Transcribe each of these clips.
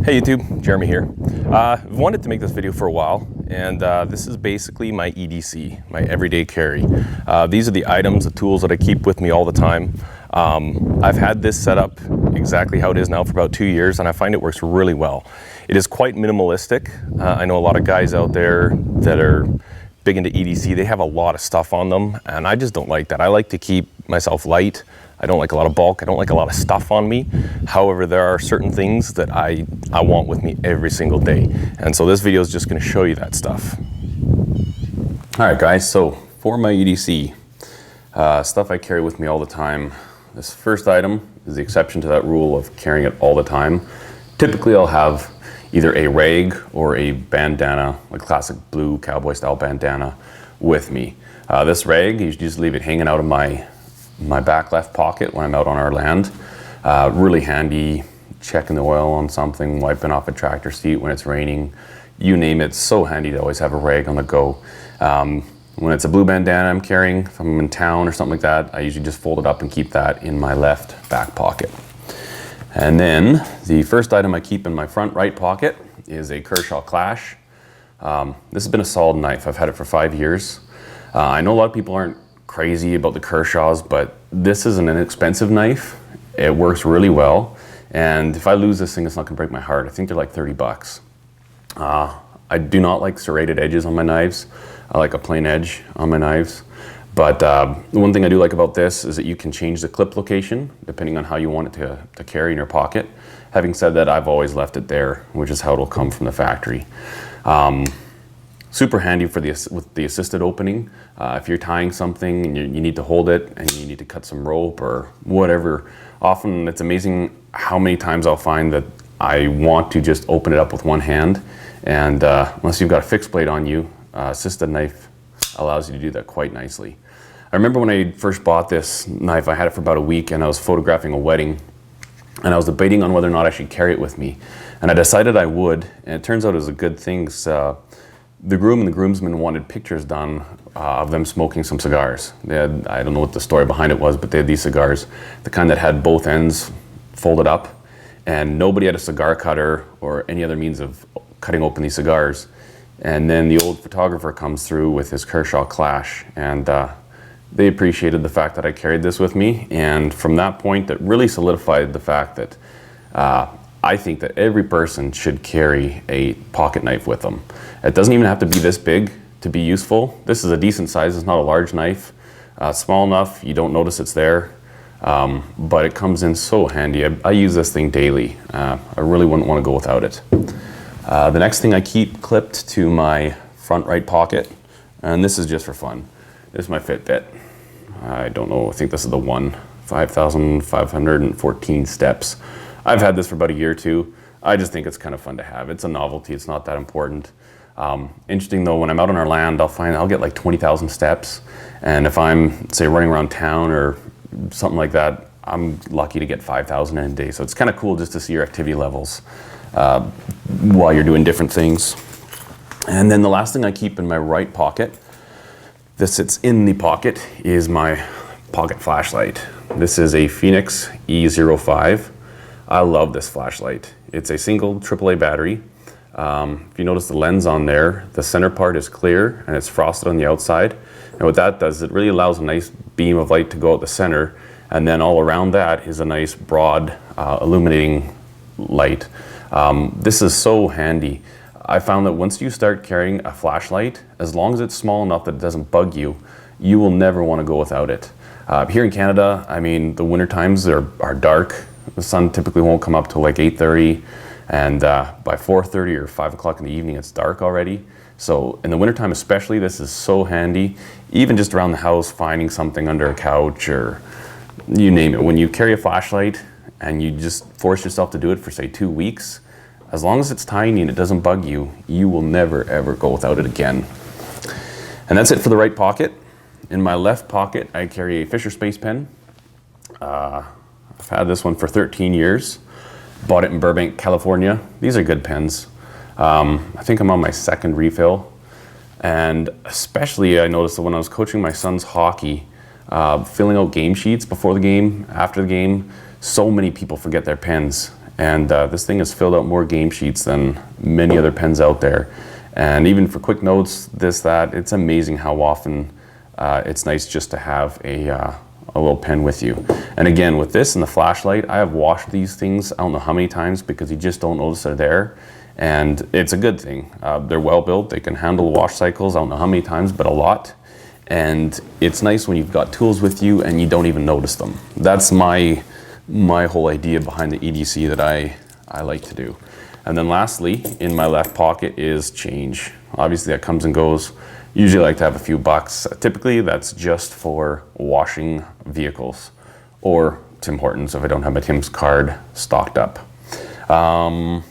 Hey YouTube, Jeremy here. I've wanted to make this video for a while, and this is basically my EDC, my everyday carry. These are the items, the tools that I keep with me all the time. I've had this set up exactly how it is now for about 2 years, and I find it works really well. It is quite minimalistic. I know a lot of guys out there that are big into EDC, they have a lot of stuff on them, and I just don't like that. I like to keep myself light. I don't like a lot of bulk. I don't like a lot of stuff on me. However, there are certain things that I want with me every single day. And so this video is just going to show you that stuff. All right, guys. So for my EDC, stuff I carry with me all the time, this first item is the exception to that rule of carrying it all the time. Typically, I'll have either a rag or a bandana, like classic blue cowboy style bandana with me. This rag, you just leave it hanging out of my back left pocket when I'm out on our land. Really handy, checking the oil on something, wiping off a tractor seat when it's raining, you name it. So handy to always have a rag on the go. When it's a blue bandana I'm carrying, if I'm in town or something like that, I usually just fold it up and keep that in my left back pocket. And then the first item I keep in my front right pocket is a Kershaw Clash. This has been a solid knife. I've had it for 5 years. I know a lot of people aren't crazy about the Kershaws, but this is an inexpensive knife. It works really well, and if I lose this thing, it's not gonna break my heart. I think they're like 30 bucks. I do not like serrated edges on my knives. I like a plain edge on my knives, but the one thing I do like about this is that you can change the clip location depending on how you want it to carry in your pocket. Having said that, I've always left it there, which is how it'll come from the factory. Super handy for with the assisted opening. If you're tying something and you need to hold it and you need to cut some rope or whatever, often it's amazing how many times I'll find that I want to just open it up with one hand, and unless you've got a fixed blade on you, assisted knife allows you to do that quite nicely. I remember when I first bought this knife, I had it for about a week and I was photographing a wedding, and I was debating on whether or not I should carry it with me, and I decided I would, and it turns out it was a good thing. The groom and the groomsmen wanted pictures done of them smoking some cigars. They had, I don't know what the story behind it was, but they had these cigars, the kind that had both ends folded up, and nobody had a cigar cutter or any other means of cutting open these cigars. And then the old photographer comes through with his Kershaw Clash, and they appreciated the fact that I carried this with me. And from that point, it really solidified the fact that I think that every person should carry a pocket knife with them. It doesn't even have to be this big to be useful. This is a decent size. It's not a large knife. Small enough you don't notice it's there, but it comes in so handy. I use this thing daily. I really wouldn't want to go without it. The next thing I keep clipped to my front right pocket, and this is just for fun. This is my Fitbit. I don't know, I think this is the one, 5,514 steps. I've had this for about a year or two. I just think it's kind of fun to have. It's a novelty, it's not that important. Interesting though, when I'm out on our land, I'll get like 20,000 steps. And if I'm, say, running around town or something like that, I'm lucky to get 5,000 in a day. So it's kind of cool just to see your activity levels while you're doing different things. And then the last thing I keep in my right pocket, this sits in the pocket, is my pocket flashlight. This is a Phoenix E05. I love this flashlight. It's a single AAA battery. If you notice the lens on there, the center part is clear and it's frosted on the outside. And what that does, it really allows a nice beam of light to go out the center, and then all around that is a nice broad illuminating light. This is so handy. I found that once you start carrying a flashlight, as long as it's small enough that it doesn't bug you, you will never want to go without it. Here in Canada, I mean, the winter times are dark. The sun typically won't come up till like 8:30, and by 4:30 or 5 o'clock in the evening, it's dark already. So in the wintertime especially, this is so handy. Even just around the house, finding something under a couch or you name it. When you carry a flashlight and you just force yourself to do it for, say, 2 weeks, as long as it's tiny and it doesn't bug you, you will never ever go without it again. And that's it for the right pocket. In my left pocket, I carry a Fisher Space pen. I've had this one for 13 years. Bought it in Burbank, California. These are good pens. I think I'm on my second refill. And especially I noticed that when I was coaching my son's hockey, filling out game sheets before the game, after the game, so many people forget their pens. And this thing has filled out more game sheets than many other pens out there. And even for quick notes, this, that, it's amazing how often it's nice just to have a little pen with you. And again, with this and the flashlight, I have washed these things, I don't know how many times, because you just don't notice they're there. And it's a good thing. They're well built, they can handle wash cycles, I don't know how many times, but a lot. And it's nice when you've got tools with you and you don't even notice them. That's my whole idea behind the EDC that I like to do. And then lastly, in my left pocket is change. Obviously that comes and goes. Usually I like to have a few bucks. Typically that's just for washing vehicles or Tim Hortons if I don't have my Tim's card stocked up. On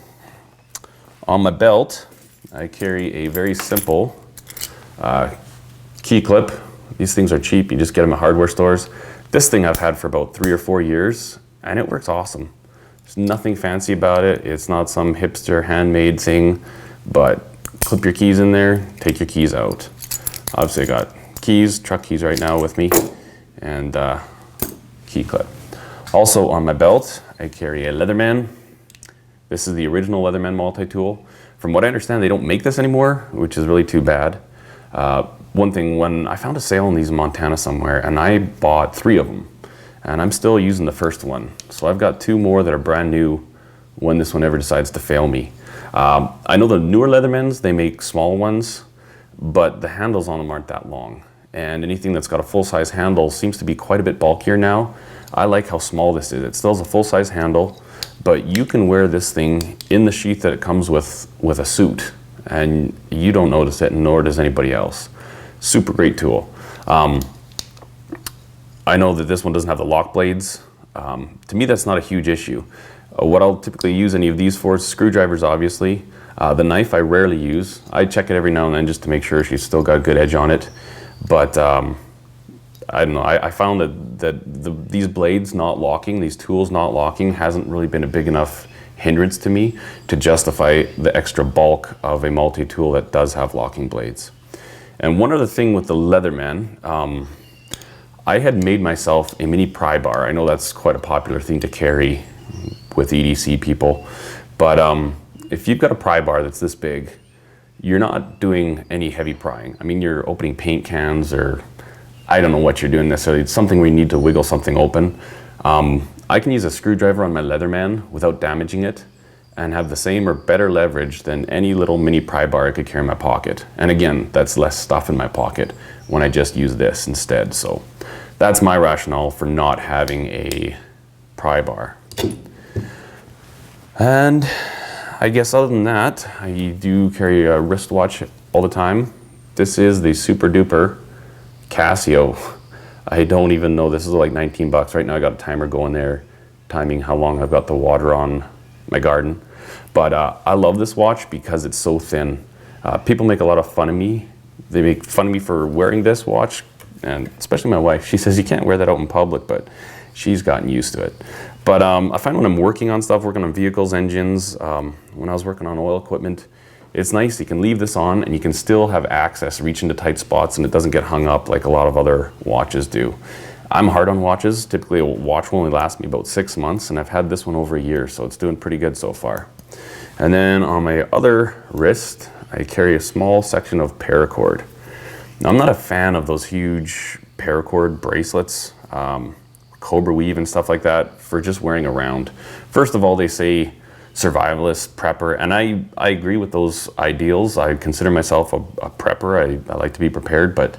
my belt, I carry a very simple key clip. These things are cheap, you just get them at hardware stores. This thing I've had for about 3 or 4 years and it works awesome. There's nothing fancy about it. It's not some hipster handmade thing, but clip your keys in there, take your keys out. Obviously I got keys, truck keys right now with me, and key clip. Also on my belt, I carry a Leatherman. This is the original Leatherman multi-tool. From what I understand, they don't make this anymore, which is really too bad. One thing, when I found a sale on these in Montana somewhere, and I bought 3 of them, and I'm still using the first one. So I've got 2 more that are brand new when this one ever decides to fail me. I know the newer Leathermans, they make small ones, but the handles on them aren't that long. And anything that's got a full-size handle seems to be quite a bit bulkier now. I like how small this is. It still has a full-size handle, but you can wear this thing in the sheath that it comes with a suit, and you don't notice it, nor does anybody else. Super great tool. I know that this one doesn't have the lock blades. To me, that's not a huge issue. What I'll typically use any of these for is screwdrivers, obviously. The knife I rarely use. I check it every now and then just to make sure she's still got a good edge on it. But I don't know, I found that these blades not locking, these tools not locking, hasn't really been a big enough hindrance to me to justify the extra bulk of a multi-tool that does have locking blades. And one other thing with the Leatherman, I had made myself a mini pry bar. I know that's quite a popular thing to carry with EDC people, but if you've got a pry bar that's this big, you're not doing any heavy prying. I mean, you're opening paint cans, or I don't know what you're doing necessarily. It's something where you need to wiggle something open. I can use a screwdriver on my Leatherman without damaging it and have the same or better leverage than any little mini pry bar I could carry in my pocket. And again, that's less stuff in my pocket when I just use this instead. So that's my rationale for not having a pry bar. And I guess other than that, I do carry a wristwatch all the time. This is the super duper Casio. I don't even know, this is like 19 bucks. Right now I got a timer going there, timing how long I've got the water on my garden. But I love this watch because it's so thin. People make a lot of fun of me. They make fun of me for wearing this watch, and especially my wife. She says you can't wear that out in public, but she's gotten used to it. But I find when I'm working on stuff, working on vehicles, engines, when I was working on oil equipment, it's nice. You can leave this on and you can still have access, reach into tight spots, and it doesn't get hung up like a lot of other watches do. I'm hard on watches. Typically a watch will only last me about 6 months, and I've had this one over a year, so it's doing pretty good so far. And then on my other wrist, I carry a small section of paracord. Now, I'm not a fan of those huge paracord bracelets, Cobra weave and stuff like that for just wearing around. First of all, they say survivalist, prepper, and I agree with those ideals. I consider myself a prepper. I like to be prepared, but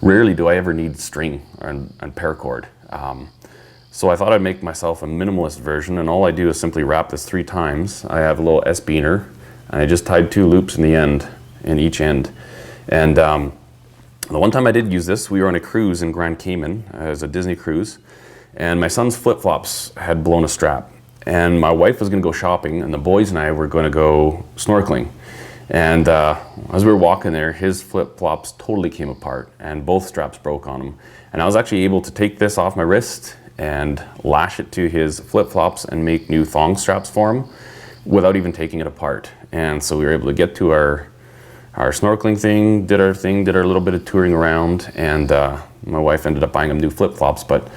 rarely do I ever need string and paracord. So I thought I'd make myself a minimalist version, and all I do is simply wrap this 3 times. I have a little S-beaner, and I just tied 2 loops in each end. And the one time I did use this, we were on a cruise in Grand Cayman, as a Disney cruise, and my son's flip-flops had blown a strap. And my wife was gonna go shopping, and the boys and I were gonna go snorkeling. And as we were walking there, his flip-flops totally came apart, and both straps broke on him. And I was actually able to take this off my wrist and lash it to his flip-flops and make new thong straps for him without even taking it apart. And so we were able to get to our snorkeling thing, did our little bit of touring around, and my wife ended up buying him new flip-flops. But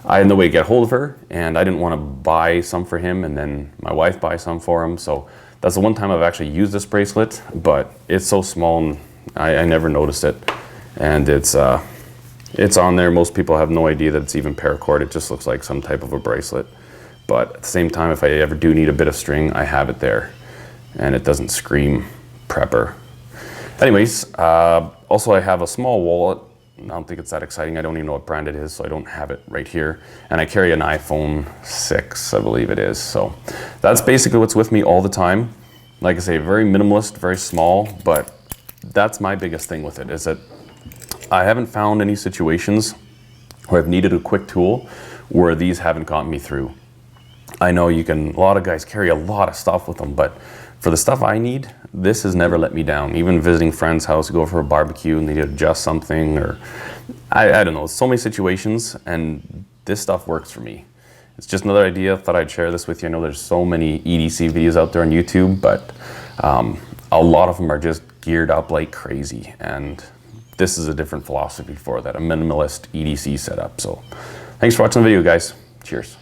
I had no way to get a hold of her, and I didn't want to buy some for him and then my wife buy some for him. So that's the one time I've actually used this bracelet, but it's so small and I never noticed it. And it's on there. Most people have no idea that it's even paracord. It just looks like some type of a bracelet. But at the same time, if I ever do need a bit of string, I have it there, and it doesn't scream prepper. Anyways, also I have a small wallet. I don't think it's that exciting. I don't even know what brand it is, so I don't have it right here. And I carry an iPhone 6, I believe it is. So that's basically what's with me all the time. Like I say, very minimalist, very small, but that's my biggest thing with it, is that I haven't found any situations where I've needed a quick tool where these haven't gotten me through. I know a lot of guys carry a lot of stuff with them, but for the stuff I need, this has never let me down. Even visiting friends' house, go for a barbecue and they need to adjust something, or I don't know, so many situations, and this stuff works for me. It's just another idea. Thought I'd share this with you. I know there's so many EDC videos out there on YouTube, but a lot of them are just geared up like crazy, and this is a different philosophy for that, a minimalist EDC setup. So thanks for watching the video, guys. Cheers.